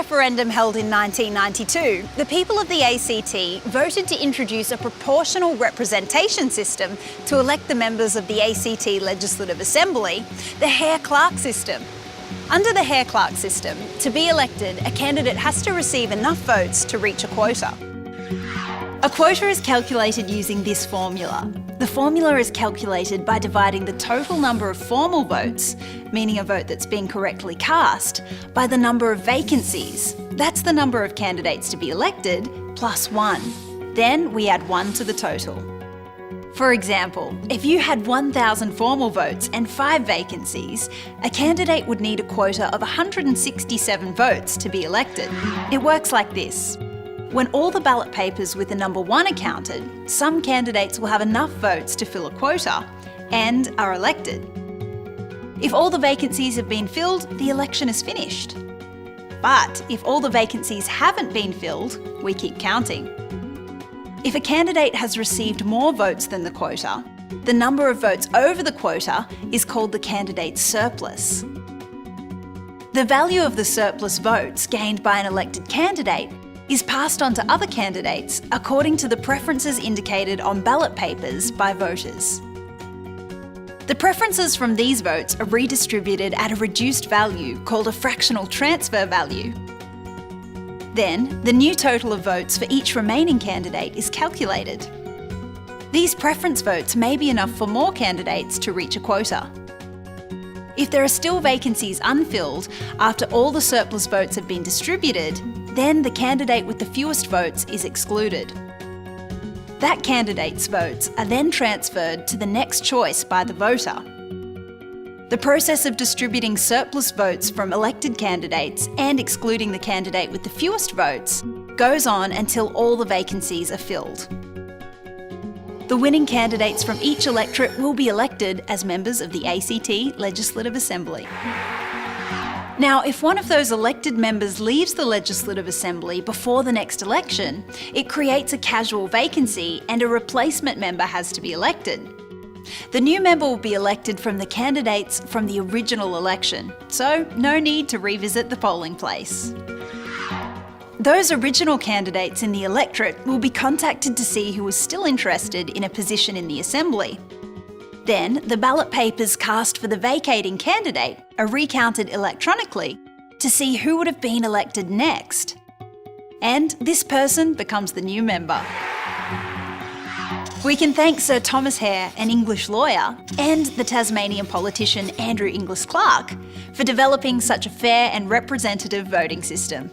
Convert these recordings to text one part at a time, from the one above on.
referendum held in 1992, the people of the ACT voted to introduce a proportional representation system to elect the members of the ACT Legislative Assembly, the Hare-Clark system. Under the Hare-Clark system, to be elected, a candidate has to receive enough votes to reach a quota. A quota is calculated using this formula. The formula is calculated by dividing the total number of formal votes, meaning a vote that's been correctly cast, by the number of vacancies. That's the number of candidates to be elected, plus 1. Then we add 1 to the total. For example, if you had 1,000 formal votes and 5 vacancies, a candidate would need a quota of 167 votes to be elected. It works like this. When all the ballot papers with the number 1 are counted, some candidates will have enough votes to fill a quota and are elected. If all the vacancies have been filled, the election is finished. But if all the vacancies haven't been filled, we keep counting. If a candidate has received more votes than the quota, the number of votes over the quota is called the candidate's surplus. The value of the surplus votes gained by an elected candidate is passed on to other candidates according to the preferences indicated on ballot papers by voters. The preferences from these votes are redistributed at a reduced value called a fractional transfer value. Then, the new total of votes for each remaining candidate is calculated. These preference votes may be enough for more candidates to reach a quota. If there are still vacancies unfilled after all the surplus votes have been distributed, then the candidate with the fewest votes is excluded. That candidate's votes are then transferred to the next choice by the voter. The process of distributing surplus votes from elected candidates and excluding the candidate with the fewest votes goes on until all the vacancies are filled. The winning candidates from each electorate will be elected as members of the ACT Legislative Assembly. Now, if one of those elected members leaves the Legislative Assembly before the next election, it creates a casual vacancy and a replacement member has to be elected. The new member will be elected from the candidates from the original election, so no need to revisit the polling place. Those original candidates in the electorate will be contacted to see who is still interested in a position in the Assembly. Then, the ballot papers cast for the vacating candidate are recounted electronically to see who would have been elected next. And this person becomes the new member. We can thank Sir Thomas Hare, an English lawyer, and the Tasmanian politician Andrew Inglis Clark for developing such a fair and representative voting system.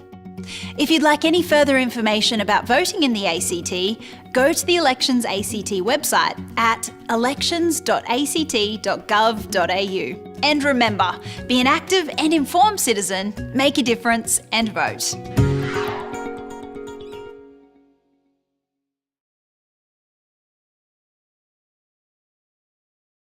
If you'd like any further information about voting in the ACT, go to the ElectionsACT website at elections.act.gov.au. And remember, be an active and informed citizen, make a difference and vote.